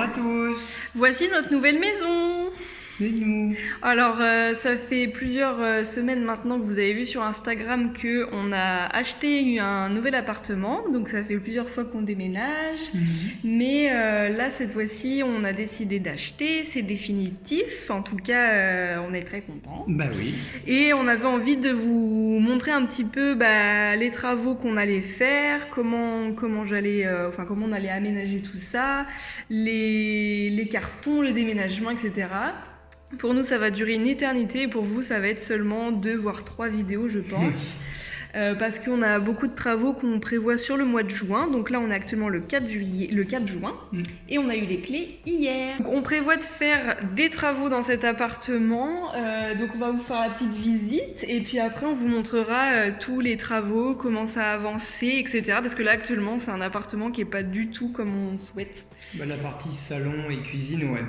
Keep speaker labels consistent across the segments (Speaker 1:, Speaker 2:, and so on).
Speaker 1: à tous.
Speaker 2: Voici notre nouvelle maison.
Speaker 1: C'est nous.
Speaker 2: Alors, ça fait plusieurs semaines maintenant que vous avez vu sur Instagram qu'on a acheté un nouvel appartement. Donc, ça fait plusieurs fois qu'on déménage. Mais là, cette fois-ci, on a décidé d'acheter. C'est définitif. En tout cas, on est très contents.
Speaker 1: Bah oui.
Speaker 2: Et on avait envie de vous montrer un petit peu les travaux qu'on allait faire, comment on allait aménager tout ça, les cartons, le déménagement, etc. Pour nous, ça va durer une éternité et pour vous, ça va être seulement 2 voire 3 vidéos, je pense. Parce qu'on a beaucoup de travaux qu'on prévoit sur le mois de juin. Donc là, on est actuellement le 4 juin et on a eu les clés hier. Donc on prévoit de faire des travaux dans cet appartement. Donc on va vous faire la petite visite et puis après, on vous montrera tous les travaux, comment ça a avancé, etc. Parce que là, actuellement, c'est un appartement qui n'est pas du tout comme on souhaite.
Speaker 1: Bah, la partie salon et cuisine, ouais.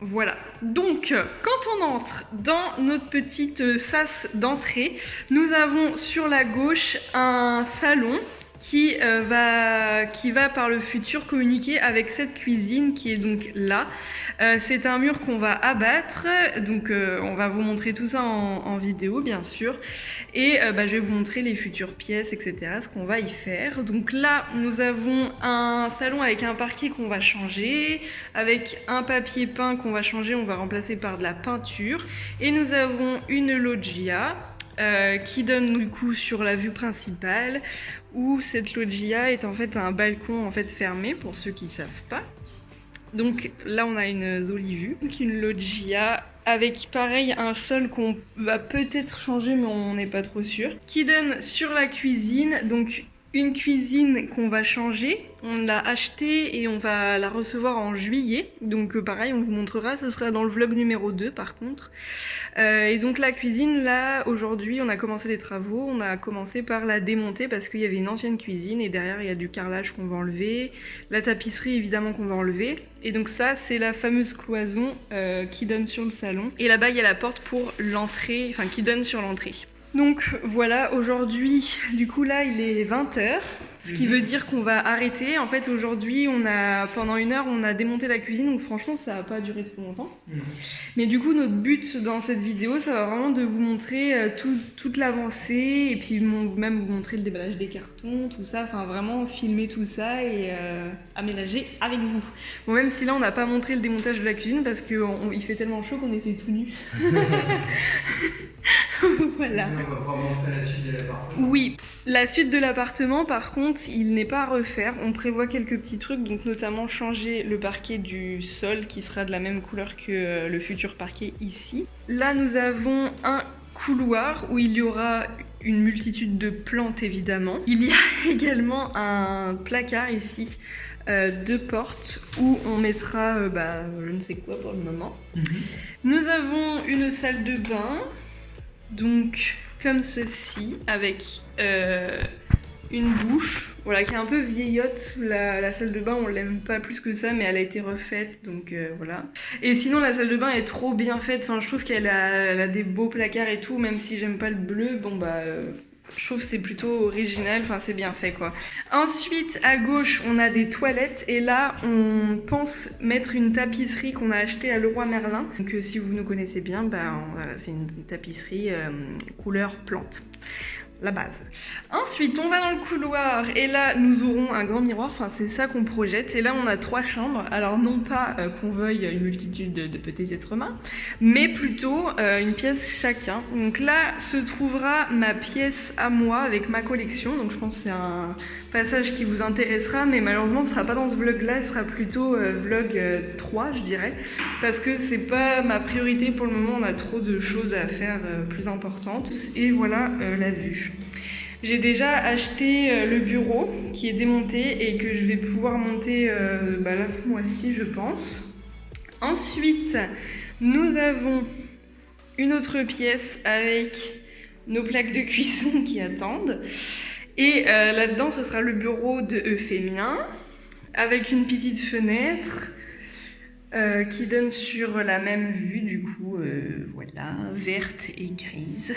Speaker 2: Voilà, donc quand on entre dans notre petite sas d'entrée, nous avons sur la gauche un salon qui va par le futur communiquer avec cette cuisine qui est donc là. C'est un mur qu'on va abattre, donc on va vous montrer tout ça en vidéo bien sûr. Et je vais vous montrer les futures pièces, etc., ce qu'on va y faire. Donc là, nous avons un salon avec un parquet qu'on va changer, avec un papier peint qu'on va changer, on va remplacer par de la peinture. Et nous avons une loggia qui donne du coup sur la vue principale, où cette loggia est en fait un balcon en fait fermé pour ceux qui savent pas. Donc là on a une jolie vue, donc une loggia avec pareil un sol qu'on va peut-être changer mais on n'est pas trop sûr, qui donne sur la cuisine, donc une cuisine qu'on va changer. On l'a achetée et on va la recevoir en juillet. Donc pareil, on vous montrera, ce sera dans le vlog numéro 2 par contre. Et donc la cuisine, là, aujourd'hui, on a commencé les travaux. On a commencé par la démonter parce qu'il y avait une ancienne cuisine et derrière, il y a du carrelage qu'on va enlever. La tapisserie, évidemment, qu'on va enlever. Et donc ça, c'est la fameuse cloison qui donne sur le salon. Et là-bas, il y a la porte pour l'entrée, enfin qui donne sur l'entrée. Donc voilà, aujourd'hui, du coup là, il est 20h, ce qui veut dire qu'on va arrêter. En fait, aujourd'hui, pendant 1 heure, on a démonté la cuisine, donc franchement, ça n'a pas duré trop longtemps. Mais du coup, notre but dans cette vidéo, ça va vraiment de vous montrer toute l'avancée, et puis même vous montrer le déballage des cartons, tout ça, enfin vraiment filmer tout ça et aménager avec vous. Bon, même si là, on n'a pas montré le démontage de la cuisine, parce qu'il fait tellement chaud qu'on était tout nus. Voilà.
Speaker 1: On va pouvoir montrer la suite de l'appartement.
Speaker 2: Oui, la suite de l'appartement, par contre, il n'est pas à refaire. On prévoit quelques petits trucs, donc notamment changer le parquet du sol qui sera de la même couleur que le futur parquet ici. Là, nous avons un couloir où il y aura une multitude de plantes, évidemment. Il y a également un placard ici. 2 portes où on mettra je ne sais quoi pour le moment. Nous avons une salle de bain. Donc, comme ceci, avec une douche, voilà, qui est un peu vieillotte. La salle de bain, on l'aime pas plus que ça, mais elle a été refaite, donc voilà. Et sinon, la salle de bain est trop bien faite. Enfin, je trouve qu'elle a des beaux placards et tout, même si j'aime pas le bleu. Je trouve que c'est plutôt original, enfin c'est bien fait quoi. Ensuite, à gauche, on a des toilettes et là, on pense mettre une tapisserie qu'on a achetée à Leroy Merlin. Donc si vous nous connaissez bien, voilà, c'est une tapisserie couleur plante. La base. Ensuite, on va dans le couloir et là, nous aurons un grand miroir. Enfin, c'est ça qu'on projette. Et là, on a 3 chambres. Alors, non pas qu'on veuille une multitude de petits êtres humains, mais plutôt une pièce chacun. Donc là, se trouvera ma pièce à moi avec ma collection. Donc, je pense que c'est un passage qui vous intéressera, mais malheureusement, ce sera pas dans ce vlog-là. Ce sera plutôt vlog 3, je dirais, parce que c'est pas ma priorité pour le moment. On a trop de choses à faire plus importantes. Et voilà la vue. J'ai déjà acheté le bureau qui est démonté et que je vais pouvoir monter là ce mois-ci, je pense. Ensuite, nous avons une autre pièce avec nos plaques de cuisson qui attendent. Et là-dedans, ce sera le bureau de Euphémien avec une petite fenêtre qui donne sur la même vue, du coup, voilà, verte et grise.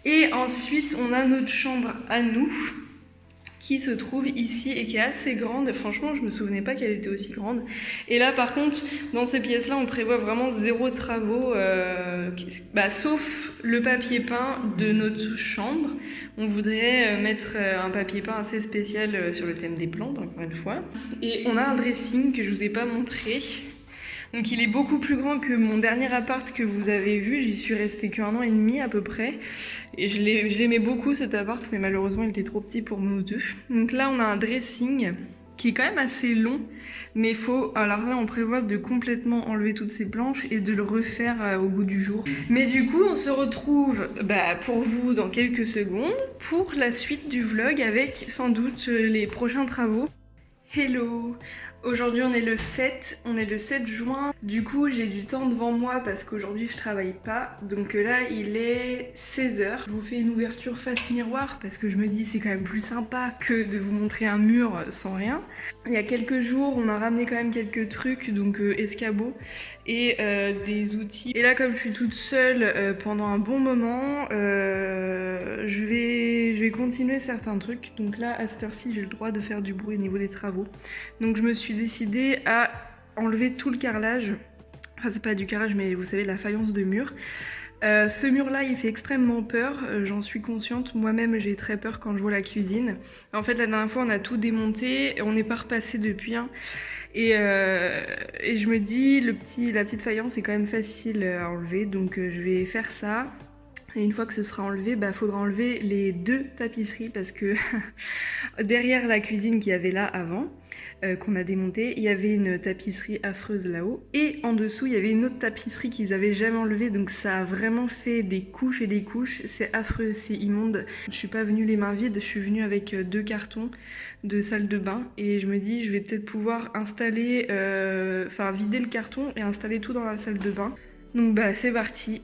Speaker 2: Et ensuite, on a notre chambre à nous, qui se trouve ici et qui est assez grande. Franchement, je me souvenais pas qu'elle était aussi grande. Et là, par contre, dans ces pièces-là, on prévoit vraiment zéro travaux, sauf le papier peint de notre chambre. On voudrait mettre un papier peint assez spécial sur le thème des plantes, encore une fois. Et on a un dressing que je vous ai pas montré. Donc il est beaucoup plus grand que mon dernier appart que vous avez vu, j'y suis restée qu'1 an et demi à peu près. Et je l'aimais beaucoup cet appart, mais malheureusement il était trop petit pour nous deux. Donc là on a un dressing qui est quand même assez long, mais alors là on prévoit de complètement enlever toutes ces planches et de le refaire au goût du jour. Mais du coup on se retrouve pour vous dans quelques secondes pour la suite du vlog avec sans doute les prochains travaux. Hello! Aujourd'hui on est le 7 juin, du coup j'ai du temps devant moi parce qu'aujourd'hui je travaille pas, donc là il est 16h. Je vous fais une ouverture face miroir parce que je me dis c'est quand même plus sympa que de vous montrer un mur sans rien. Il y a quelques jours on a ramené quand même quelques trucs, donc escabeaux et des outils. Et là comme je suis toute seule pendant un bon moment, je vais continuer certains trucs. Donc là à cette heure-ci j'ai le droit de faire du bruit au niveau des travaux. Donc je me suis décidée à enlever tout le carrelage. Enfin c'est pas du carrelage mais vous savez la faïence de mur. Ce mur là il fait extrêmement peur, j'en suis consciente, moi-même j'ai très peur quand je vois la cuisine. En fait la dernière fois on a tout démonté, on n'est pas repassé depuis hein. Et je me dis la petite faïence est quand même facile à enlever, donc je vais faire ça. Et une fois que ce sera enlevé, faudra enlever les 2 tapisseries parce que derrière la cuisine qu'il y avait là avant, qu'on a démontée, il y avait une tapisserie affreuse là-haut. Et en dessous, il y avait une autre tapisserie qu'ils avaient jamais enlevée. Donc ça a vraiment fait des couches et des couches. C'est affreux, c'est immonde. Je suis pas venue les mains vides, je suis venue avec 2 cartons de salle de bain. Et je me dis, je vais peut-être pouvoir installer, vider le carton et installer tout dans la salle de bain. Donc c'est parti.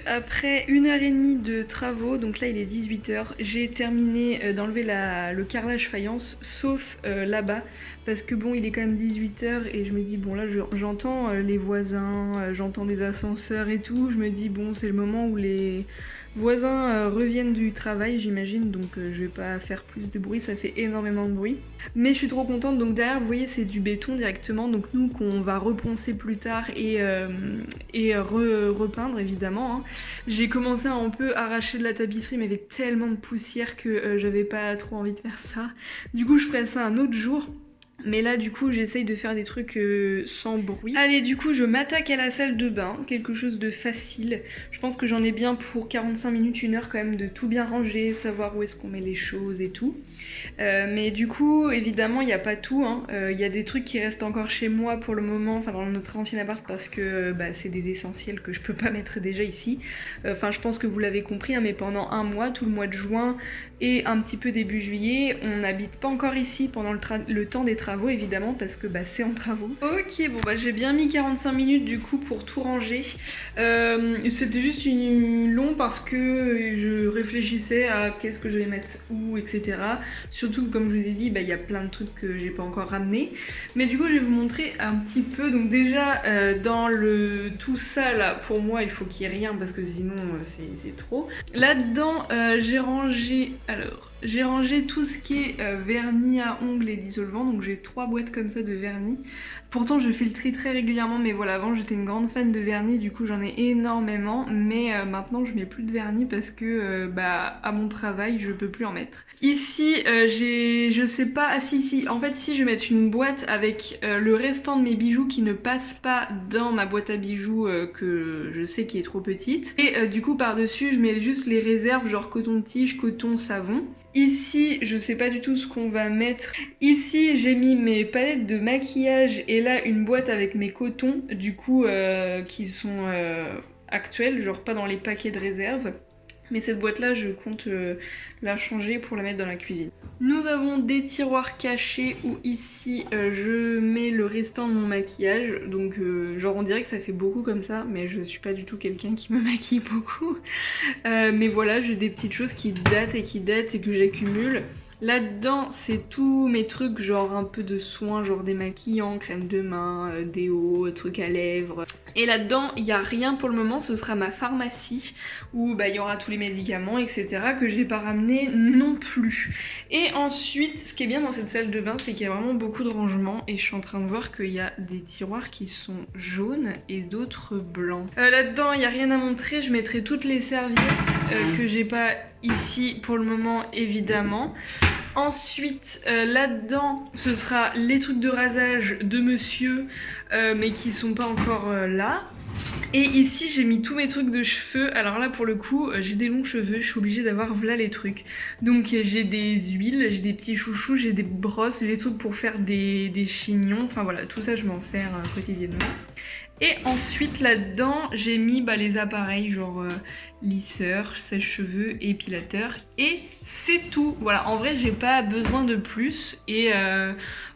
Speaker 2: Après 1h30 de travaux, donc là il est 18h, j'ai terminé d'enlever le carrelage faïence, sauf là-bas, parce que bon il est quand même 18h et je me dis bon là j'entends les voisins, j'entends des ascenseurs et tout, je me dis bon c'est le moment où les voisins reviennent du travail j'imagine, donc je vais pas faire plus de bruit, ça fait énormément de bruit. Mais je suis trop contente, donc derrière vous voyez c'est du béton directement, donc nous qu'on va reponcer plus tard et repeindre évidemment. Hein. J'ai commencé à un peu arracher de la tapisserie mais il y avait tellement de poussière que j'avais pas trop envie de faire ça. Du coup je ferai ça un autre jour. Mais là du coup j'essaye de faire des trucs sans bruit. Allez du coup je m'attaque à la salle de bain, quelque chose de facile. Je pense que j'en ai bien pour 45 minutes, 1 heure quand même de tout bien ranger, savoir où est-ce qu'on met les choses et tout. Mais du coup évidemment il n'y a pas tout, hein. Y a des trucs qui restent encore chez moi pour le moment, enfin dans notre ancien appart parce que c'est des essentiels que je peux pas mettre déjà ici. Enfin je pense que vous l'avez compris hein, mais pendant un mois, tout le mois de juin et un petit peu début juillet, on n'habite pas encore ici pendant le temps des travaux évidemment parce que c'est en travaux. Ok bon j'ai bien mis 45 minutes du coup pour tout ranger. C'était juste long parce que je réfléchissais à qu'est-ce que je vais mettre où etc. Surtout que comme je vous ai dit y a plein de trucs que j'ai pas encore ramenés. Mais du coup je vais vous montrer un petit peu. Donc déjà dans tout ça là pour moi il faut qu'il y ait rien parce que sinon c'est trop. Là-dedans j'ai rangé tout ce qui est vernis à ongles et dissolvant, donc j'ai 3 boîtes comme ça de vernis Pourtant je fais le tri très régulièrement, mais voilà, avant j'étais une grande fan de vernis, du coup j'en ai énormément, mais maintenant je mets plus de vernis parce que à mon travail je peux plus en mettre. Ici je sais pas, ah si, en fait ici je vais mettre une boîte avec le restant de mes bijoux qui ne passent pas dans ma boîte à bijoux que je sais qui est trop petite. Et du coup par dessus je mets juste les réserves genre coton-tige, coton, savon. Ici, je sais pas du tout ce qu'on va mettre. Ici, j'ai mis mes palettes de maquillage et là, une boîte avec mes cotons, du coup, qui sont actuels, genre pas dans les paquets de réserve. Mais cette boîte-là, je compte la changer pour la mettre dans la cuisine. Nous avons des tiroirs cachés où ici, je mets le restant de mon maquillage. Donc, genre, on dirait que ça fait beaucoup comme ça, mais je suis pas du tout quelqu'un qui me maquille beaucoup. Mais voilà, j'ai des petites choses qui datent et que j'accumule. Là-dedans, c'est tous mes trucs, genre un peu de soins, genre démaquillants, crème de main, déo, trucs à lèvres. Et là-dedans, il n'y a rien pour le moment, ce sera ma pharmacie, où il y aura tous les médicaments, etc. que j'ai pas ramené non plus. Et ensuite, ce qui est bien dans cette salle de bain, c'est qu'il y a vraiment beaucoup de rangements, et je suis en train de voir qu'il y a des tiroirs qui sont jaunes et d'autres blancs. Là-dedans, il n'y a rien à montrer, je mettrai toutes les serviettes que j'ai pas ici pour le moment, évidemment. Ensuite, là-dedans, ce sera les trucs de rasage de monsieur, mais qui sont pas encore là. Et ici, j'ai mis tous mes trucs de cheveux. Alors là, pour le coup, j'ai des longs cheveux, je suis obligée d'avoir voilà les trucs. Donc j'ai des huiles, j'ai des petits chouchous, j'ai des brosses, j'ai des trucs pour faire des chignons. Enfin voilà, tout ça, je m'en sers quotidiennement. Et ensuite là-dedans j'ai mis les appareils genre lisseur, sèche-cheveux, épilateur et c'est tout. Voilà, en vrai j'ai pas besoin de plus et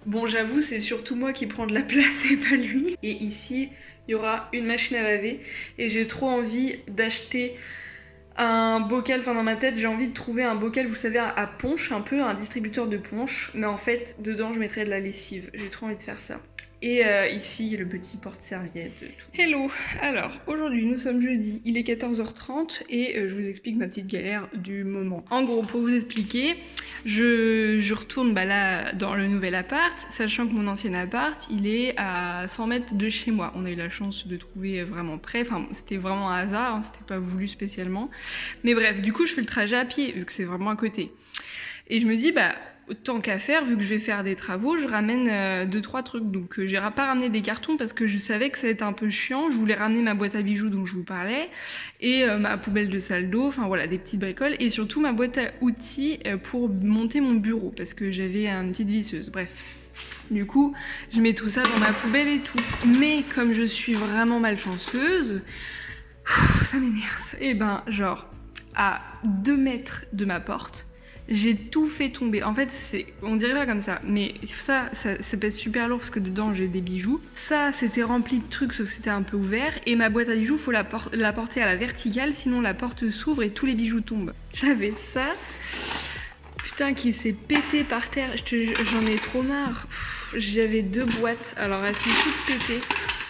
Speaker 2: bon j'avoue c'est surtout moi qui prends de la place et pas lui. Et ici il y aura une machine à laver et j'ai trop envie d'acheter un bocal, enfin dans ma tête j'ai envie de trouver un bocal, vous savez, à ponche, un peu un distributeur de ponche, mais en fait dedans je mettrai de la lessive, j'ai trop envie de faire ça. Et ici le petit porte-serviette. Hello. Alors aujourd'hui nous sommes jeudi, il est 14h30 et je vous explique ma petite galère du moment. En gros pour vous expliquer, je retourne là dans le nouvel appart, sachant que mon ancien appart il est à 100 mètres de chez moi. On a eu la chance de trouver vraiment près, enfin c'était vraiment un hasard, hein, c'était pas voulu spécialement. Mais bref, du coup je fais le trajet à pied vu que c'est vraiment à côté. Et je me dis tant qu'à faire, vu que je vais faire des travaux, je ramène 2-3 trucs. Donc j'ai pas ramené des cartons parce que je savais que ça allait être un peu chiant. Je voulais ramener ma boîte à bijoux dont je vous parlais et ma poubelle de salle d'eau, enfin voilà, des petites bricoles et surtout ma boîte à outils pour monter mon bureau parce que j'avais une petite visseuse. Bref. Du coup, je mets tout ça dans ma poubelle et tout. Mais comme je suis vraiment malchanceuse, ça m'énerve. Et genre, à 2 mètres de ma porte, j'ai tout fait tomber. En fait, on dirait pas comme ça, mais ça pèse super lourd parce que dedans j'ai des bijoux. Ça, c'était rempli de trucs, sauf que c'était un peu ouvert. Et ma boîte à bijoux, faut la porter à la verticale, sinon la porte s'ouvre et tous les bijoux tombent. J'avais ça, putain, qui s'est pété par terre. J'en ai trop marre. J'avais 2 boîtes, alors elles sont toutes pétées.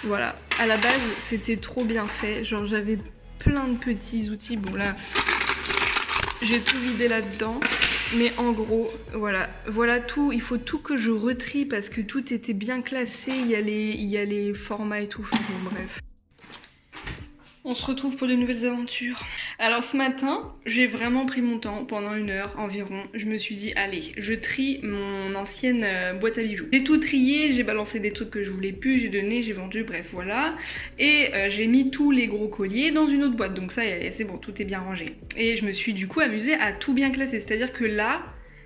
Speaker 2: Voilà. À la base, c'était trop bien fait. Genre, j'avais plein de petits outils. Bon là, j'ai tout vidé là-dedans. Mais en gros, voilà tout. Il faut tout que je retrie parce que tout était bien classé. Il y a les formats et tout. Enfin, bon, bref. On se retrouve pour de nouvelles aventures. Alors ce matin, j'ai vraiment pris mon temps pendant 1 heure environ. Je me suis dit, allez, je trie mon ancienne boîte à bijoux. J'ai tout trié, j'ai balancé des trucs que je voulais plus, j'ai donné, j'ai vendu, bref, voilà. Et j'ai mis tous les gros colliers dans une autre boîte. Donc ça, c'est bon, tout est bien rangé. Et je me suis du coup amusée à tout bien classer. C'est-à-dire que là,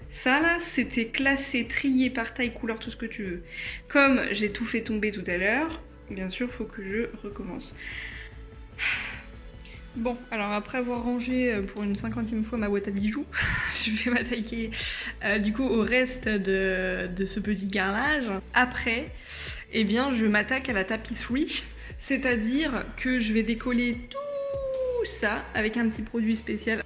Speaker 2: ça là, c'était classé, trié par taille, couleur, tout ce que tu veux. Comme j'ai tout fait tomber tout à l'heure, bien sûr, faut que je recommence. Bon, alors après avoir rangé pour une 50e fois ma boîte à bijoux, je vais m'attaquer du coup au reste de ce petit carrelage. Après, eh bien, je m'attaque à la tapisserie, c'est-à-dire que je vais décoller tout ça avec un petit produit spécial.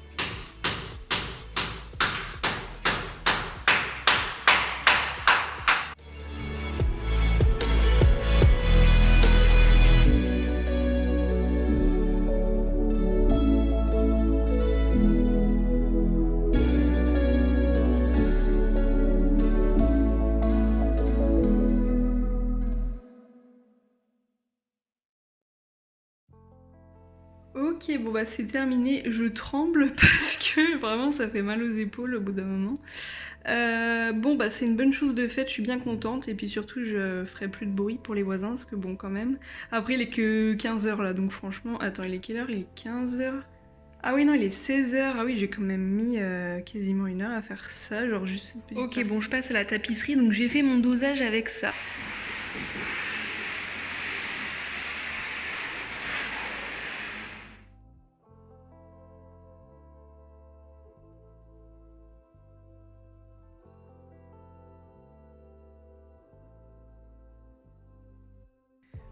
Speaker 2: Ok, bon bah c'est terminé, je tremble parce que vraiment ça fait mal aux épaules au bout d'un moment. Bon bah c'est une bonne chose de fait, je suis bien contente et puis surtout je ferai plus de bruit pour les voisins parce que bon quand même. Après il est que 15h là donc franchement, attends il est quelle heure? Il est 15h. Ah oui non il est 16h, ah oui j'ai quand même mis quasiment une heure à faire ça, genre juste cette petite Ok bon je passe à la tapisserie donc j'ai fait mon dosage avec ça.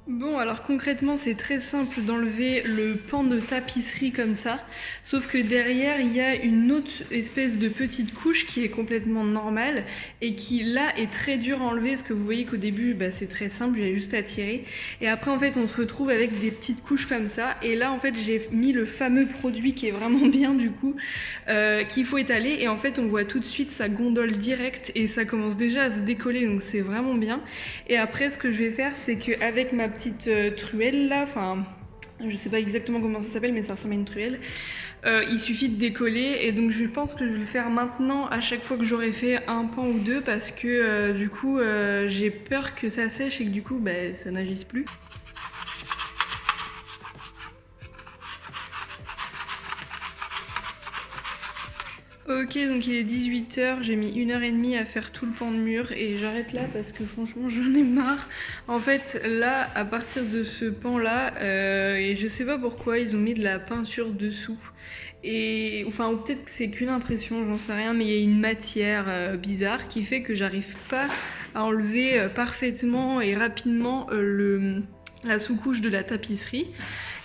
Speaker 2: Bon alors concrètement c'est très simple d'enlever le pan de tapisserie comme ça, sauf que derrière il y a une autre espèce de petite couche qui est complètement normale et qui là est très dure à enlever parce que vous voyez qu'au début bah, c'est très simple, j'ai juste à tirer et après en fait on se retrouve avec des petites couches comme ça et là en fait j'ai mis le fameux produit qui est vraiment bien du coup qu'il faut étaler et en fait on voit tout de suite ça gondole direct et ça commence déjà à se décoller donc c'est vraiment bien et après ce que je vais faire c'est qu'avec ma petite truelle là, enfin je sais pas exactement comment ça s'appelle mais ça ressemble à une truelle, il suffit de décoller et donc je pense que je vais le faire maintenant à chaque fois que j'aurai fait un pan ou deux parce que du coup j'ai peur que ça sèche et que du coup bah, ça n'agisse plus. Ok, donc il est 18h, j'ai mis 1h30 à faire tout le pan de mur et j'arrête là parce que franchement j'en ai marre. En fait, là, à partir de ce pan-là, et je sais pas pourquoi, ils ont mis de la peinture dessous. Et enfin, ou peut-être que c'est qu'une impression, j'en sais rien, mais il y a une matière bizarre qui fait que j'arrive pas à enlever parfaitement et rapidement la sous-couche de la tapisserie.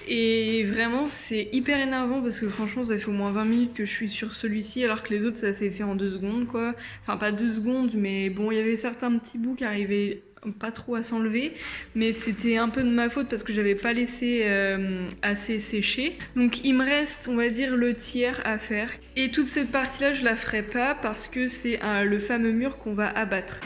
Speaker 2: Et vraiment c'est hyper énervant parce que franchement ça fait au moins 20 minutes que je suis sur celui-ci alors que les autres ça s'est fait en 2 secondes quoi. Enfin pas 2 secondes mais bon il y avait certains petits bouts qui arrivaient pas trop à s'enlever mais c'était un peu de ma faute parce que j'avais pas laissé assez sécher. Donc il me reste on va dire le tiers à faire et toute cette partie là je la ferai pas parce que c'est le fameux mur qu'on va abattre.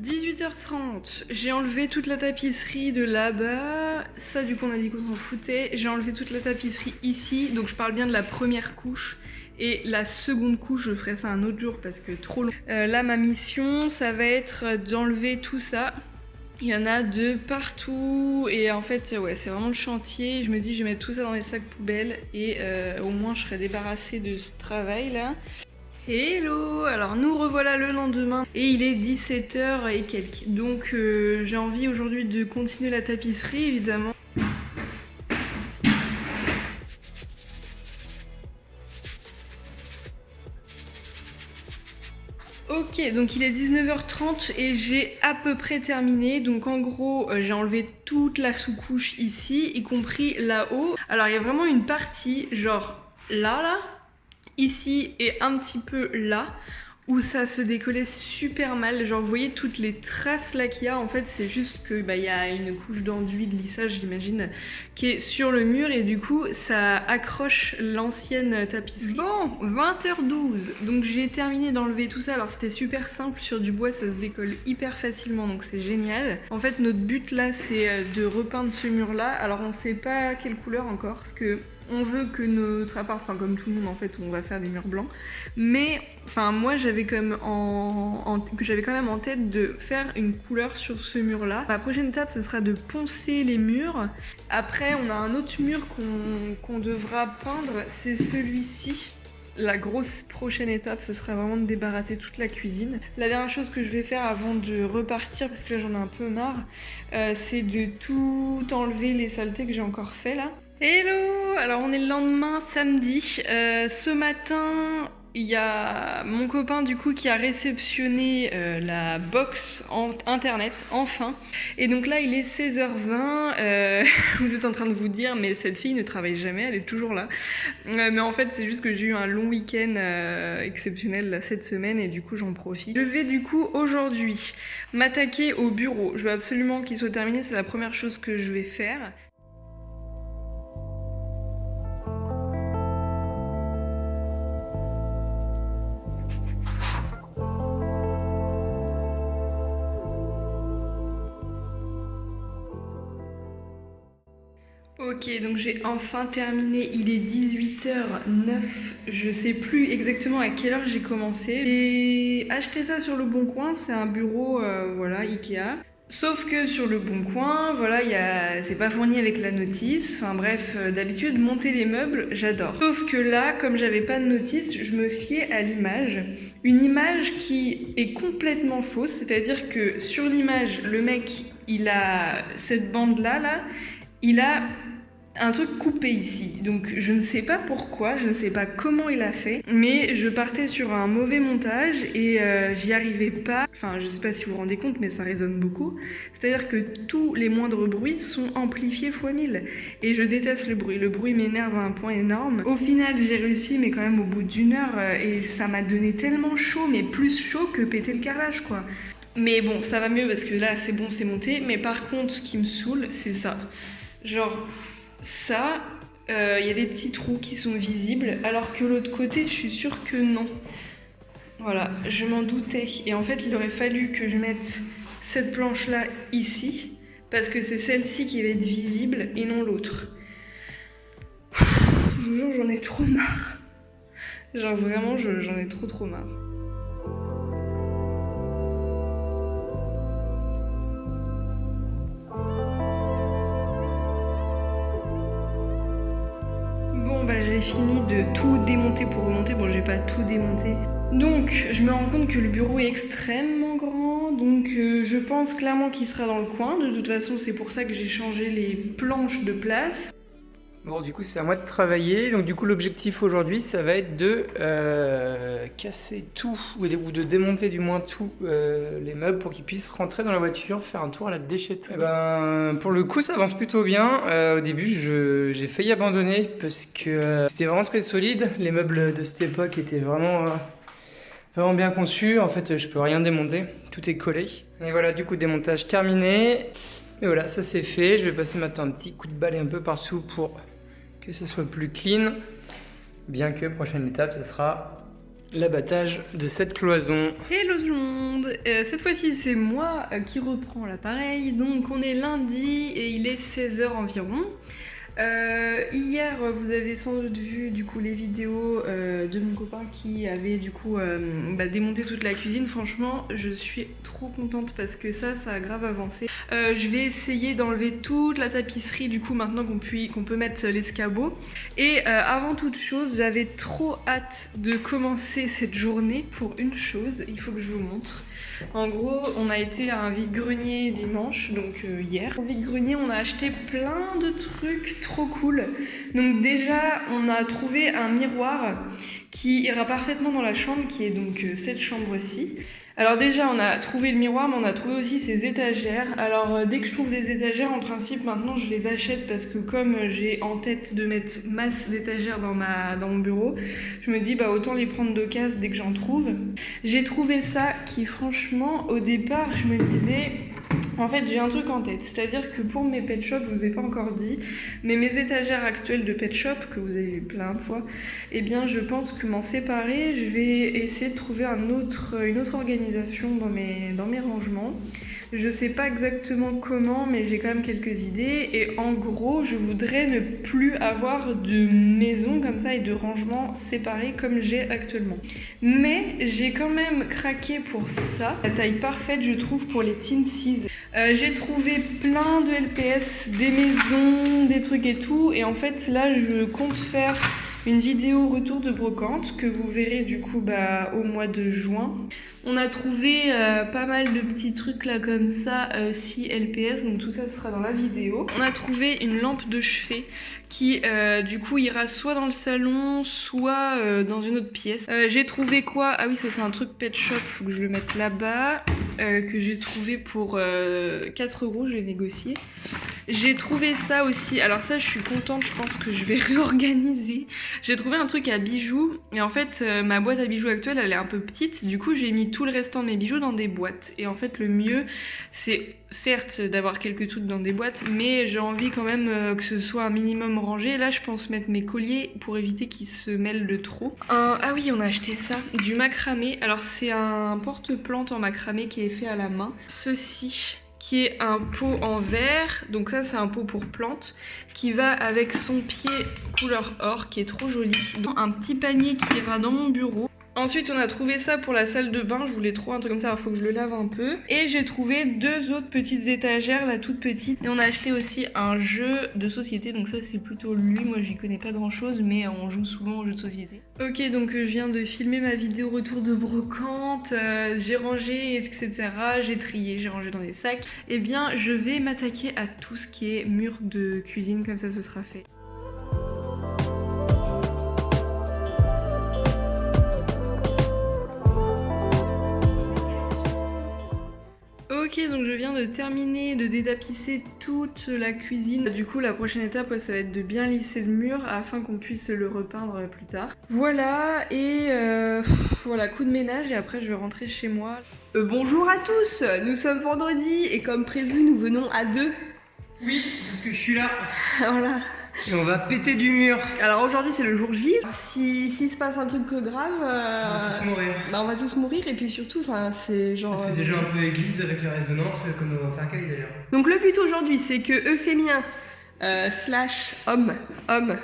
Speaker 2: 18h30, j'ai enlevé toute la tapisserie de là-bas, ça du coup on a dit qu'on s'en foutait, j'ai enlevé toute la tapisserie ici, donc je parle bien de la première couche, et la seconde couche je ferai ça un autre jour parce que trop long. Là ma mission ça va être d'enlever tout ça, il y en a de partout, et en fait ouais c'est vraiment le chantier, je me dis je vais mettre tout ça dans les sacs poubelles, et au moins je serai débarrassée de ce travail là. Hello! Alors nous revoilà le lendemain et il est 17h et quelques. Donc j'ai envie aujourd'hui de continuer la tapisserie évidemment. Ok, donc il est 19h30 et j'ai à peu près terminé. Donc en gros, j'ai enlevé toute la sous-couche ici, y compris là-haut. Alors il y a vraiment une partie, genre là, ici et un petit peu là, où ça se décollait super mal. Genre vous voyez toutes les traces là qu'il y a, en fait c'est juste que bah, y a une couche d'enduit, de lissage j'imagine, qui est sur le mur et du coup ça accroche l'ancienne tapisserie. Bon, 20h12, donc j'ai terminé d'enlever tout ça. Alors c'était super simple, sur du bois ça se décolle hyper facilement donc c'est génial. En fait notre but là c'est de repeindre ce mur là. Alors on sait pas quelle couleur encore parce que on veut que notre appart, enfin comme tout le monde en fait, on va faire des murs blancs. Mais enfin moi j'avais quand même en tête de faire une couleur sur ce mur là. La prochaine étape ce sera de poncer les murs. Après on a un autre mur qu'on devra peindre, c'est celui-ci. La grosse prochaine étape, ce sera vraiment de débarrasser toute la cuisine. La dernière chose que je vais faire avant de repartir, parce que là j'en ai un peu marre, c'est de tout enlever les saletés que j'ai encore fait là. Hello! Alors on est le lendemain, samedi. Ce matin, il y a mon copain du coup qui a réceptionné la box internet, enfin. Et donc là, il est 16h20. Vous êtes en train de vous dire, mais cette fille ne travaille jamais, elle est toujours là. Mais en fait, c'est juste que j'ai eu un long week-end exceptionnel là, cette semaine et du coup, j'en profite. Je vais du coup aujourd'hui m'attaquer au bureau. Je veux absolument qu'il soit terminé, c'est la première chose que je vais faire. Ok, donc j'ai enfin terminé, il est 18h09, je sais plus exactement à quelle heure j'ai commencé. J'ai acheté ça sur Le Bon Coin, c'est un bureau, voilà, Ikea. Sauf que sur Le Bon Coin, voilà, c'est pas fourni avec la notice. Enfin bref, d'habitude, monter les meubles, j'adore. Sauf que là, comme j'avais pas de notice, je me fiais à l'image. Une image qui est complètement fausse, c'est-à-dire que sur l'image, le mec, il a cette bande-là, il a un truc coupé ici, donc je ne sais pas pourquoi, je ne sais pas comment il a fait, mais je partais sur un mauvais montage et j'y arrivais pas. Enfin, je sais pas si vous vous rendez compte, mais ça résonne beaucoup. C'est-à-dire que tous les moindres bruits sont amplifiés x 1000 et je déteste le bruit. Le bruit m'énerve à un point énorme. Au final, j'ai réussi, mais quand même au bout d'une heure, et ça m'a donné tellement chaud, mais plus chaud que péter le carrelage, quoi. Mais bon, ça va mieux parce que là, c'est bon, c'est monté. Mais par contre, ce qui me saoule, c'est ça. Genre, ça, y a des petits trous qui sont visibles, alors que l'autre côté, je suis sûre que non. Voilà, je m'en doutais. Et en fait, il aurait fallu que je mette cette planche-là ici, parce que c'est celle-ci qui va être visible et non l'autre. Je vous jure, j'en ai trop marre. Genre vraiment, j'en ai trop marre. J'ai fini de tout démonter pour remonter. Bon, j'ai pas tout démonté. Donc, je me rends compte que le bureau est extrêmement grand. Donc, je pense clairement qu'il sera dans le coin. De toute façon, c'est pour ça que j'ai changé les planches de place.
Speaker 1: Bon, du coup, c'est à moi de travailler. Donc, du coup, l'objectif aujourd'hui, ça va être de casser tout, ou de démonter du moins tous les meubles pour qu'ils puissent rentrer dans la voiture, faire un tour à la déchetterie. Et ben, pour le coup, ça avance plutôt bien. Au début, j'ai failli abandonner parce que c'était vraiment très solide. Les meubles de cette époque étaient vraiment bien conçus. En fait, je peux rien démonter. Tout est collé. Et voilà, du coup, démontage terminé. Et voilà, ça c'est fait. Je vais passer maintenant un petit coup de balai un peu partout pour que ça soit plus clean, bien que prochaine étape, ce sera l'abattage de cette cloison.
Speaker 2: Hello tout le monde, cette fois-ci c'est moi qui reprends l'appareil, donc on est lundi et il est 16h environ. Hier vous avez sans doute vu du coup les vidéos de mon copain qui avait du coup démonté toute la cuisine. Franchement je suis trop contente parce que ça a grave avancé. Je vais essayer d'enlever toute la tapisserie du coup maintenant qu'on peut mettre l'escabeau. Et avant toute chose, j'avais trop hâte de commencer cette journée pour une chose, il faut que je vous montre. En gros, on a été à un vide-grenier dimanche, donc hier. Au vide-grenier, on a acheté plein de trucs trop cool. Donc déjà, on a trouvé un miroir qui ira parfaitement dans la chambre, qui est donc cette chambre-ci. Alors déjà, on a trouvé le miroir, mais on a trouvé aussi ces étagères. Alors dès que je trouve des étagères, en principe, maintenant, je les achète parce que comme j'ai en tête de mettre masse d'étagères dans mon bureau, je me dis bah autant les prendre d'occasion dès que j'en trouve. J'ai trouvé ça qui, franchement, au départ, je me disais... En fait, j'ai un truc en tête, c'est-à-dire que pour mes pet shops, je vous ai pas encore dit, mais mes étagères actuelles de pet shop, que vous avez vu plein de fois, eh bien, je pense que m'en séparer, je vais essayer de trouver une autre organisation dans mes rangements. Je sais pas exactement comment, mais j'ai quand même quelques idées. Et en gros, je voudrais ne plus avoir de maison comme ça et de rangements séparés comme j'ai actuellement. Mais j'ai quand même craqué pour ça. La taille parfaite, je trouve, pour les Teensies. J'ai trouvé plein de LPS, des maisons, des trucs et tout. Et en fait, là, je compte faire une vidéo retour de brocante que vous verrez du coup au mois de juin. On a trouvé pas mal de petits trucs là comme ça, 6 LPS, donc tout ça ce sera dans la vidéo. On a trouvé une lampe de chevet qui du coup ira soit dans le salon, soit dans une autre pièce. J'ai trouvé quoi? Ah oui, ça c'est un truc Pet Shop, faut que je le mette là-bas, que j'ai trouvé pour 4 €, j'ai négocié. J'ai trouvé ça aussi, alors ça je suis contente, je pense que je vais réorganiser. J'ai trouvé un truc à bijoux, et en fait ma boîte à bijoux actuelle elle est un peu petite, du coup j'ai mis tout le restant de mes bijoux dans des boîtes. Et en fait le mieux c'est certes d'avoir quelques trucs dans des boîtes, mais j'ai envie quand même que ce soit un minimum rangé. Là je pense mettre mes colliers pour éviter qu'ils se mêlent de trop. Ah oui, on a acheté ça, du macramé. Alors c'est un porte-plante en macramé qui est fait à la main. Ceci qui est un pot en verre, donc ça c'est un pot pour plantes, qui va avec son pied couleur or, qui est trop joli. Donc, un petit panier qui ira dans mon bureau. Ensuite on a trouvé ça pour la salle de bain, je voulais trop un truc comme ça, il faut que je le lave un peu. Et j'ai trouvé 2 autres petites étagères, la toute petite. Et on a acheté aussi un jeu de société, donc ça c'est plutôt lui, moi j'y connais pas grand chose, mais on joue souvent aux jeux de société. Ok, donc je viens de filmer ma vidéo retour de brocante, j'ai rangé, etc. J'ai trié, j'ai rangé dans des sacs. Et bien je vais m'attaquer à tout ce qui est mur de cuisine, comme ça ce sera fait. Ok, donc je viens de terminer de détapisser toute la cuisine. Du coup, la prochaine étape, ça va être de bien lisser le mur afin qu'on puisse le repeindre plus tard. Voilà, et voilà, coup de ménage et après je vais rentrer chez moi.
Speaker 3: Bonjour à tous, nous sommes vendredi et comme prévu, nous venons à 2.
Speaker 1: Oui, parce que je suis là.
Speaker 3: Voilà.
Speaker 1: Et on va péter du mur.
Speaker 3: Alors aujourd'hui c'est le jour J. S'il se passe un truc grave,
Speaker 1: On va tous mourir.
Speaker 3: Bah, on va tous mourir et puis surtout, c'est genre.
Speaker 1: Ça fait déjà un peu église avec la résonance, comme dans un cercueil d'ailleurs.
Speaker 3: Donc le but aujourd'hui c'est que E féminin slash homme de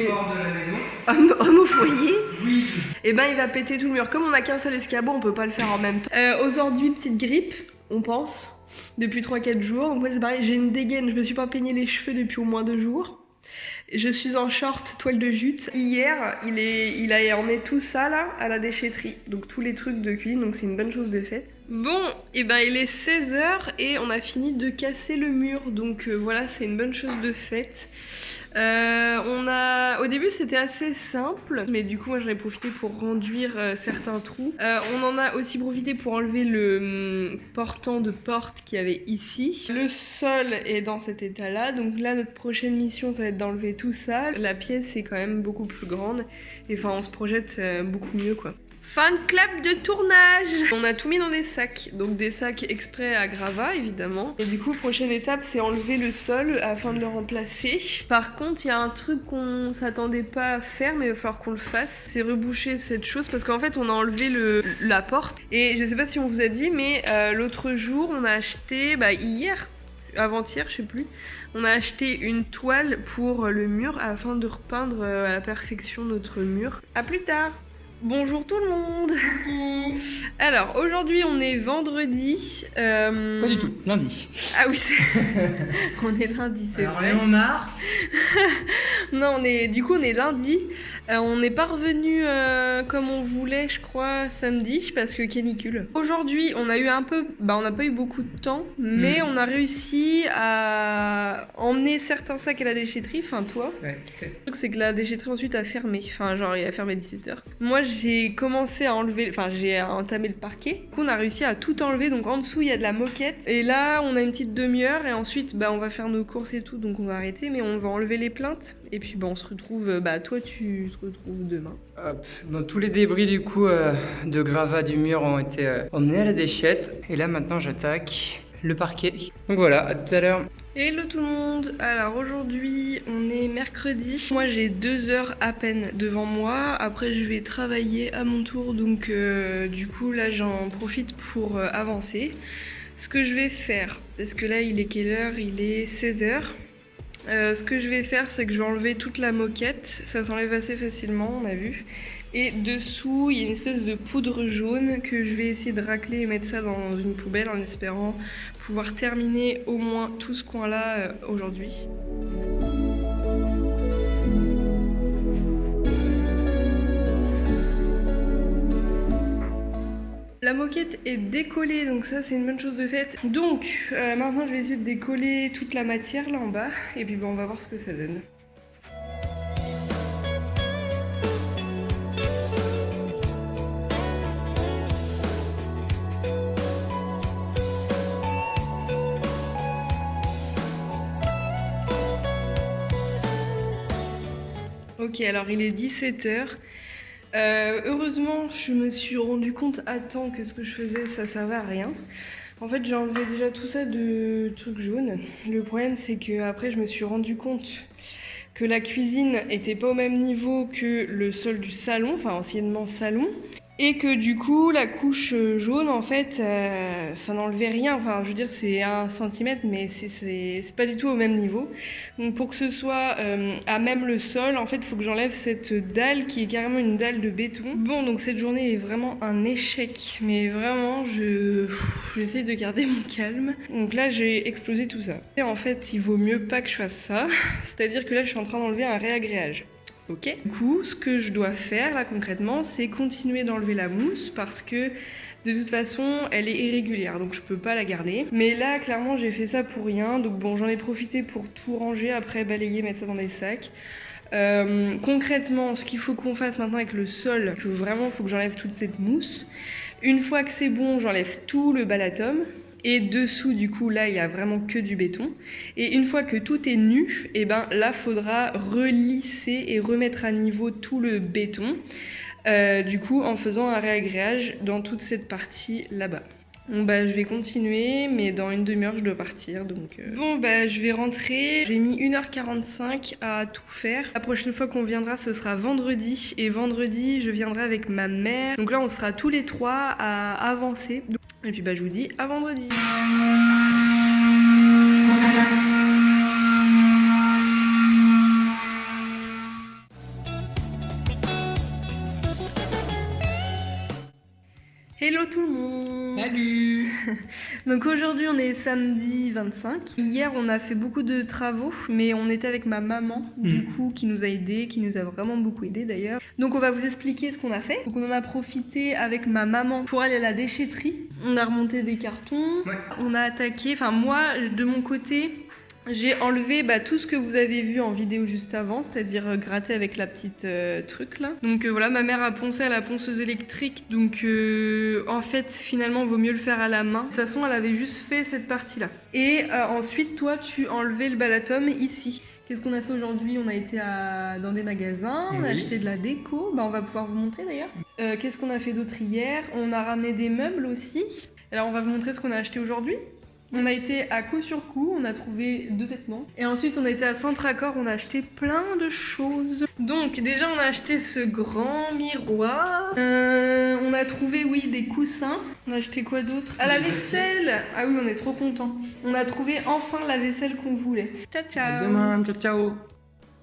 Speaker 1: fort de la maison.
Speaker 3: homme au foyer.
Speaker 1: Oui.
Speaker 3: Et ben il va péter tout le mur. Comme on a qu'un seul escabeau, on peut pas le faire en même temps. Aujourd'hui petite grippe, on pense. Depuis 3-4 jours. Donc moi c'est pareil, j'ai une dégaine, je me suis pas peigné les cheveux depuis au moins 2 jours. Je suis en short, toile de jute. Hier, il a emmené tout ça là à la déchetterie. Donc tous les trucs de cuisine, donc c'est une bonne chose de faite. Bon, et ben il est 16h et on a fini de casser le mur. Donc voilà, c'est une bonne chose de faite. Au début c'était assez simple, mais du coup moi j'en ai profité pour renduire certains trous. On en a aussi profité pour enlever le portant de porte qu'il y avait ici. Le sol est dans cet état là, donc là notre prochaine mission ça va être d'enlever tout ça. La pièce est quand même beaucoup plus grande, et enfin on se projette beaucoup mieux quoi. Fin de clap de tournage. On a tout mis dans des sacs, donc des sacs exprès à gravats évidemment. Et du coup, prochaine étape, c'est enlever le sol afin de le remplacer. Par contre, il y a un truc qu'on s'attendait pas à faire, mais il va falloir qu'on le fasse. C'est reboucher cette chose parce qu'en fait, on a enlevé la porte. Et je sais pas si on vous a dit, mais l'autre jour, on a acheté, hier, avant-hier, je sais plus, on a acheté une toile pour le mur afin de repeindre à la perfection notre mur. À plus tard. Bonjour tout le monde. Alors aujourd'hui on est vendredi.
Speaker 1: Pas du tout, lundi.
Speaker 3: Ah oui, on est lundi, c'est
Speaker 1: alors,
Speaker 3: vrai.
Speaker 1: Alors on est en mars.
Speaker 3: Non, on est lundi. On n'est pas revenu comme on voulait, je crois, samedi, parce que canicule. Aujourd'hui, on a eu on n'a pas eu beaucoup de temps, mais on a réussi à emmener certains sacs à la déchetterie, enfin toi.
Speaker 1: Ouais,
Speaker 3: Le truc, c'est que la déchetterie ensuite a fermé, enfin genre il a fermé à 17h. Moi, j'ai commencé à enlever, j'ai entamé le parquet. Du coup, on a réussi à tout enlever, donc en dessous, il y a de la moquette. Et là, on a une petite demi-heure, et ensuite, on va faire nos courses et tout, donc on va arrêter, mais on va enlever les plaintes. Et puis, on se retrouve, toi, tu se retrouves demain.
Speaker 1: Hop. Donc, tous les débris du coup de gravat du mur ont été emmenés à la déchette. Et là maintenant j'attaque le parquet. Donc voilà, à tout à l'heure.
Speaker 3: Hello tout le monde. Alors aujourd'hui on est mercredi. Moi j'ai 2 heures à peine devant moi. Après je vais travailler à mon tour. Donc du coup là j'en profite pour avancer. Ce que je vais faire, parce que là il est quelle heure? Il est 16h. Ce que je vais faire, c'est que je vais enlever toute la moquette. Ça s'enlève assez facilement, on a vu. Et dessous, il y a une espèce de poudre jaune que je vais essayer de racler et mettre ça dans une poubelle en espérant pouvoir terminer au moins tout ce coin-là aujourd'hui. La moquette est décollée, donc ça c'est une bonne chose de faite. Donc maintenant je vais essayer de décoller toute la matière là en bas, et puis on va voir ce que ça donne. Ok, alors il est 17h. Heureusement, je me suis rendu compte à temps que ce que je faisais, ça servait à rien. En fait, j'ai enlevé déjà tout ça de trucs jaunes. Le problème, c'est que après, je me suis rendu compte que la cuisine était pas au même niveau que le sol du salon, enfin anciennement salon. Et que du coup, la couche jaune, en fait, ça n'enlevait rien. Enfin, je veux dire, c'est 1 centimètre, mais c'est pas du tout au même niveau. Donc, pour que ce soit à même le sol, en fait, il faut que j'enlève cette dalle qui est carrément une dalle de béton. Bon, donc cette journée est vraiment un échec. Mais vraiment, j'essaie de garder mon calme. Donc là, j'ai explosé tout ça. Et en fait, il vaut mieux pas que je fasse ça. C'est-à-dire que là, je suis en train d'enlever un réagréage. Ok. Du coup, ce que je dois faire là concrètement, c'est continuer d'enlever la mousse parce que de toute façon, elle est irrégulière, donc je peux pas la garder. Mais là, clairement, j'ai fait ça pour rien. Donc bon, j'en ai profité pour tout ranger, après balayer, mettre ça dans des sacs. Concrètement, ce qu'il faut qu'on fasse maintenant avec le sol, il faut que j'enlève toute cette mousse. Une fois que c'est bon, j'enlève tout le balatum. Et dessous, du coup, là, il y a vraiment que du béton. Et une fois que tout est nu, et ben là, faudra relisser et remettre à niveau tout le béton. Du coup, en faisant un réagréage dans toute cette partie là-bas. Bon bah je vais continuer, mais dans une demi-heure je dois partir, donc... Bon bah je vais rentrer, j'ai mis 1h45 à tout faire. La prochaine fois qu'on viendra ce sera vendredi, et vendredi je viendrai avec ma mère. Donc là on sera tous les trois à avancer. Et puis bah je vous dis à vendredi. Hello tout le monde!
Speaker 1: Salut!
Speaker 3: Donc aujourd'hui on est samedi 25. Hier on a fait beaucoup de travaux, mais on était avec ma maman du coup qui nous a aidés, qui nous a vraiment beaucoup aidés d'ailleurs. Donc on va vous expliquer ce qu'on a fait. Donc on en a profité avec ma maman pour aller à la déchetterie. On a remonté des cartons, on a attaqué, enfin moi de mon côté... J'ai enlevé tout ce que vous avez vu en vidéo juste avant, c'est-à-dire gratter avec la petite truc là. Donc voilà, ma mère a poncé à la ponceuse électrique, donc en fait finalement vaut mieux le faire à la main. De toute façon elle avait juste fait cette partie là. Et ensuite toi tu enlevais le balatum ici. Qu'est-ce qu'on a fait aujourd'hui? On a été dans des magasins, on a acheté de la déco, on va pouvoir vous montrer d'ailleurs. Qu'est-ce qu'on a fait d'autre hier? On a ramené des meubles aussi. Alors on va vous montrer ce qu'on a acheté aujourd'hui. On a été à coup sur coup, on a trouvé 2 vêtements. Et ensuite on a été à Centracor, on a acheté plein de choses. Donc déjà on a acheté ce grand miroir. On a trouvé des coussins. On a acheté quoi d'autre? À la vaisselle. Ah oui, on est trop contents. On a trouvé enfin la vaisselle qu'on voulait. Ciao ciao.
Speaker 1: À demain, ciao ciao.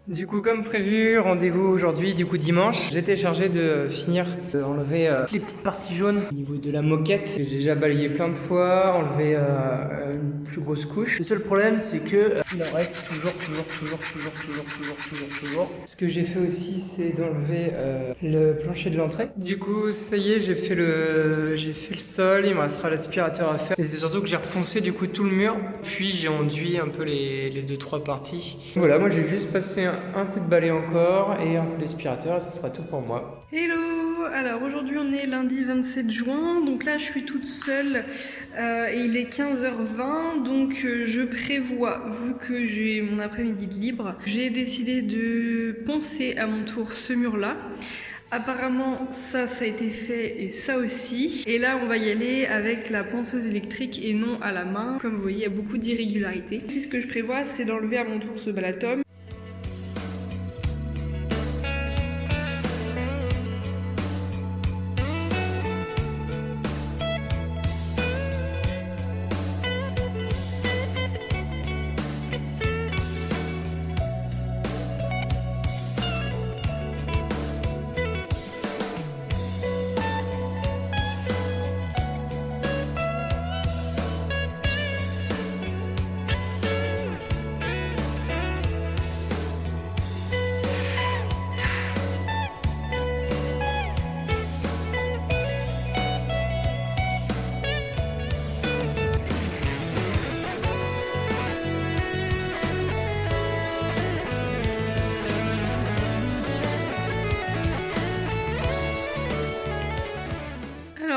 Speaker 1: Du coup, comme prévu, rendez-vous aujourd'hui, du coup dimanche. J'étais chargé de finir d'enlever toutes les petites parties jaunes au niveau de la moquette. J'ai déjà balayé plein de fois, enlevé une plus grosse couche. Le seul problème, c'est que il en reste toujours. Ce que j'ai fait aussi, c'est d'enlever le plancher de l'entrée. Du coup, ça y est, j'ai fait le sol. Il me restera l'aspirateur à faire. Et c'est surtout que j'ai reponcé du coup tout le mur. Puis j'ai enduit un peu les 2-3 parties. Voilà, moi j'ai juste passé un coup de balai encore et un coup d'aspirateur et ça sera tout pour moi.
Speaker 3: Hello! Alors aujourd'hui on est lundi 27 juin, donc là je suis toute seule et il est 15h20, donc je prévois, vu que j'ai mon après-midi de libre, j'ai décidé de poncer à mon tour ce mur-là. Apparemment ça a été fait et ça aussi. Et là on va y aller avec la ponceuse électrique et non à la main. Comme vous voyez il y a beaucoup d'irrégularités. Ici ce que je prévois c'est d'enlever à mon tour ce balatum.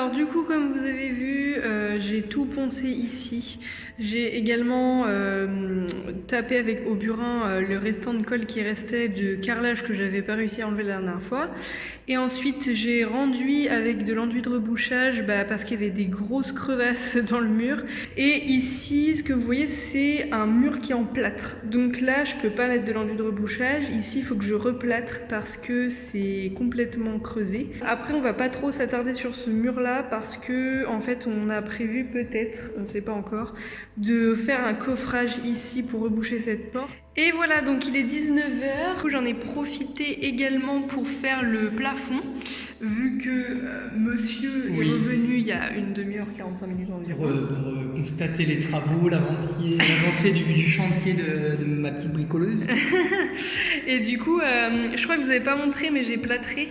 Speaker 2: Alors du coup, comme vous avez vu, j'ai tout poncé ici. J'ai également tapé avec au burin le restant de colle qui restait de carrelage que j'avais pas réussi à enlever la dernière fois. Et ensuite, j'ai renduit avec de l'enduit de rebouchage parce qu'il y avait des grosses crevasses dans le mur. Et ici, ce que vous voyez, c'est un mur qui est en plâtre. Donc là, je peux pas mettre de l'enduit de rebouchage. Ici, il faut que je replâtre parce que c'est complètement creusé. Après, on va pas trop s'attarder sur ce mur-là parce que, en fait, on a prévu peut-être, on ne sait pas encore, de faire un coffrage ici pour reboucher cette porte. Et voilà, donc il est 19h. J'en ai profité également pour faire le plafond, vu que monsieur est revenu il y a une demi-heure, 45 minutes environ.
Speaker 1: Pour constater les travaux, l'avancée du chantier de ma petite bricoleuse.
Speaker 2: Et du coup, je crois que vous n'avez pas montré, mais j'ai plâtré.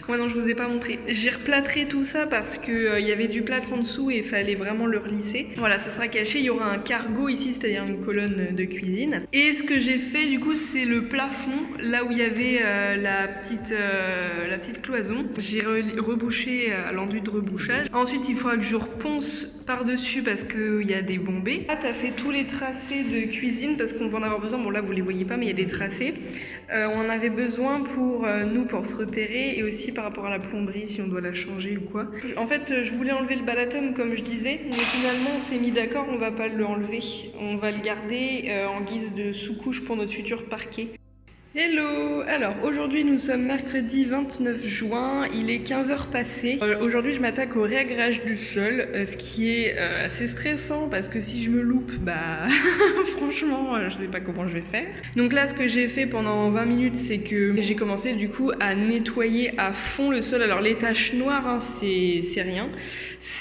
Speaker 2: Ouais, non, je vous ai pas montré. J'ai replâtré tout ça parce que il y avait du plâtre en dessous et il fallait vraiment le relisser. Voilà, ce sera caché. Il y aura un cargo ici, c'est-à-dire une colonne de cuisine. Et ce que j'ai fait, du coup, c'est le plafond, là où il y avait la petite cloison. J'ai rebouché à l'enduit de rebouchage. Ensuite, il faudra que je reponce par-dessus parce qu'il y a des bombées. Là, tu as fait tous les tracés de cuisine parce qu'on va en avoir besoin. Bon, là, vous les voyez pas, mais il y a des tracés. On en avait besoin pour nous, pour se repérer et aussi par rapport à la plomberie, si on doit la changer ou quoi. En fait, je voulais enlever le balatum, comme je disais, mais finalement, on s'est mis d'accord, on va pas l'enlever. On va le garder en guise de sous-couche pour notre futur parquet. Hello! Alors aujourd'hui nous sommes mercredi 29 juin, il est 15h passées. Aujourd'hui je m'attaque au réagrage du sol, ce qui est assez stressant parce que si je me loupe, franchement je sais pas comment je vais faire. Donc là ce que j'ai fait pendant 20 minutes c'est que j'ai commencé du coup à nettoyer à fond le sol. Alors les taches noires c'est rien,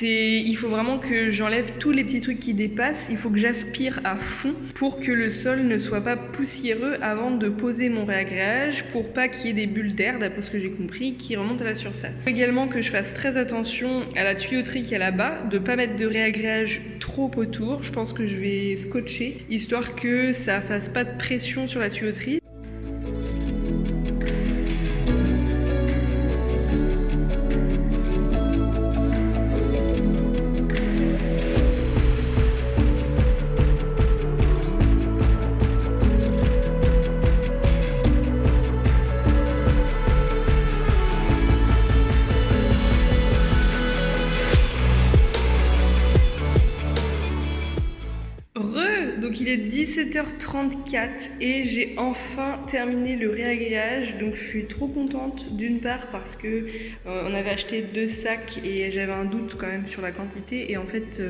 Speaker 2: il faut vraiment que j'enlève tous les petits trucs qui dépassent, il faut que j'aspire à fond pour que le sol ne soit pas poussiéreux avant de poser mon réagrage pour pas qu'il y ait des bulles d'air, d'après ce que j'ai compris, qui remontent à la surface. Il faut également que je fasse très attention à la tuyauterie qui est là-bas, de pas mettre de réagrage trop autour. Je pense que je vais scotcher, histoire que ça fasse pas de pression sur la tuyauterie. Donc il est 17h34 et j'ai enfin terminé le réagrage, donc je suis trop contente d'une part parce que on avait acheté 2 sacs et j'avais un doute quand même sur la quantité et en fait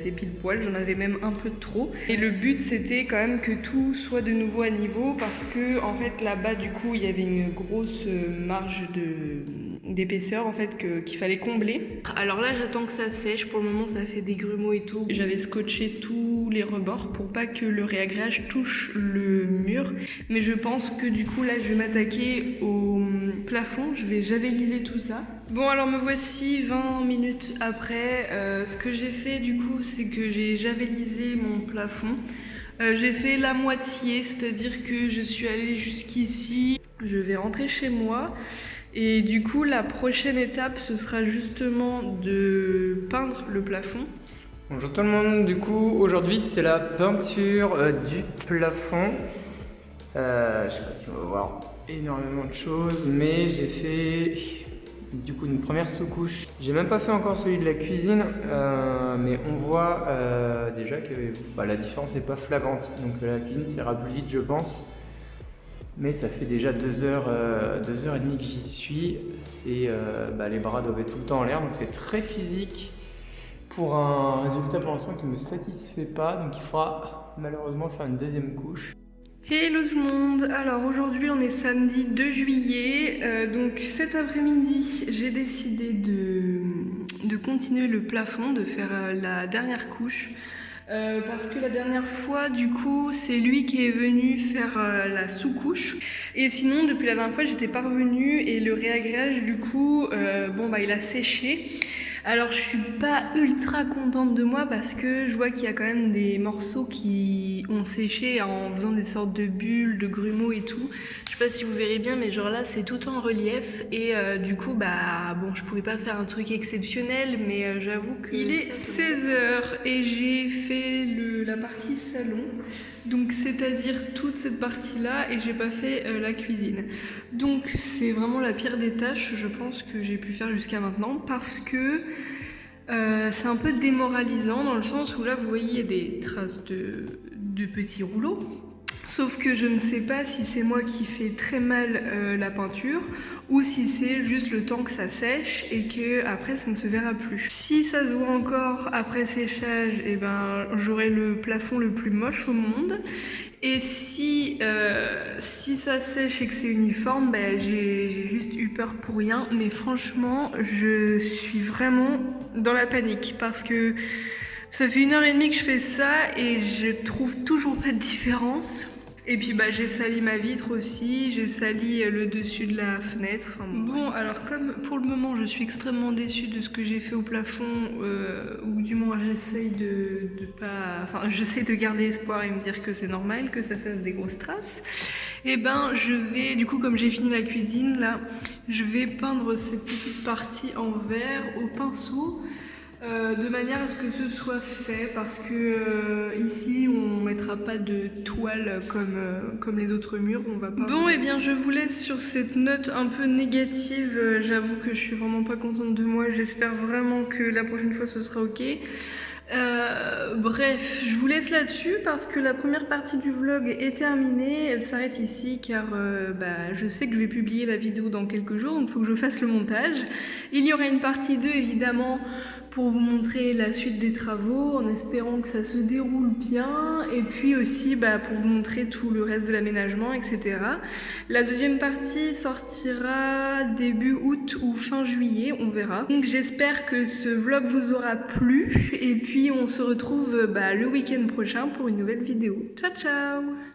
Speaker 2: c'est pile poil, j'en avais même un peu trop et le but c'était quand même que tout soit de nouveau à niveau parce que en fait là-bas du coup il y avait une grosse marge d'épaisseur en fait qu'il fallait combler. Alors là j'attends que ça sèche, pour le moment ça fait des grumeaux et tout. J'avais scotché tous les rebords pour pas que le réagrage touche le mur, mais je pense que du coup là je vais m'attaquer au plafond, je vais javeliser tout ça. Bon alors me voici 20 minutes après, ce que j'ai fait du coup c'est que j'ai javelisé mon plafond. J'ai fait la moitié, c'est-à-dire que je suis allée jusqu'ici, je vais rentrer chez moi. Et du coup, la prochaine étape, ce sera justement de peindre le plafond.
Speaker 1: Bonjour tout le monde, du coup, aujourd'hui c'est la peinture du plafond. Je sais pas si on va voir énormément de choses, mais j'ai fait du coup une première sous-couche. J'ai même pas fait encore celui de la cuisine, mais on voit déjà que la différence n'est pas flagrante. Donc la cuisine ça ira plus vite je pense. Mais ça fait déjà 2h30 que j'y suis et les bras doivent être tout le temps en l'air, donc c'est très physique pour un résultat pour l'instant qui ne me satisfait pas, donc il faudra malheureusement faire une deuxième couche.
Speaker 2: Hello tout le monde, alors aujourd'hui on est samedi 2 juillet, donc cet après-midi j'ai décidé de continuer le plafond, de faire la dernière couche. Parce que la dernière fois, du coup, c'est lui qui est venu faire la sous-couche. Et sinon, depuis la dernière fois, j'étais pas revenue et le réagrage, du coup, il a séché. Alors je suis pas ultra contente de moi parce que je vois qu'il y a quand même des morceaux qui ont séché en faisant des sortes de bulles, de grumeaux et tout. Je sais pas si vous verrez bien, mais genre là c'est tout en relief et du coup bah bon, je pouvais pas faire un truc exceptionnel, mais j'avoue que... Il est 16h et j'ai fait la partie salon, donc c'est-à-dire toute cette partie-là, et j'ai pas fait la cuisine. Donc c'est vraiment la pire des tâches, je pense, que j'ai pu faire jusqu'à maintenant, parce que c'est un peu démoralisant dans le sens où là vous voyez il y a des traces de petits rouleaux. Sauf que je ne sais pas si c'est moi qui fais très mal la peinture ou si c'est juste le temps que ça sèche et que après ça ne se verra plus. Si ça se voit encore après séchage, et ben j'aurai le plafond le plus moche au monde. Et si ça sèche et que c'est uniforme, ben j'ai juste eu peur pour rien. Mais franchement, je suis vraiment dans la panique parce que ça fait 1h30 que je fais ça et je trouve toujours pas de différence. Et puis bah j'ai sali ma vitre aussi, j'ai sali le dessus de la fenêtre. Enfin, bon, alors comme pour le moment je suis extrêmement déçue de ce que j'ai fait au plafond, ou du moins j'essaye de pas... Enfin j'essaie de garder espoir et me dire que c'est normal que ça fasse des grosses traces. Et ben je vais, du coup comme j'ai fini la cuisine là, je vais peindre cette petite partie en vert au pinceau. De manière à ce que ce soit fait, parce que ici on mettra pas de toile comme les autres murs, on va pas... Bon et bien je vous laisse sur cette note un peu négative, j'avoue que je suis vraiment pas contente de moi, j'espère vraiment que la prochaine fois ce sera ok. Bref, je vous laisse là-dessus parce que la première partie du vlog est terminée, elle s'arrête ici car je sais que je vais publier la vidéo dans quelques jours, donc il faut que je fasse le montage. Il y aura une partie 2 évidemment pour vous montrer la suite des travaux en espérant que ça se déroule bien et puis aussi pour vous montrer tout le reste de l'aménagement, etc. La deuxième partie sortira début août ou fin juillet, on verra. Donc j'espère que ce vlog vous aura plu et puis on se retrouve le week-end prochain pour une nouvelle vidéo. Ciao ciao!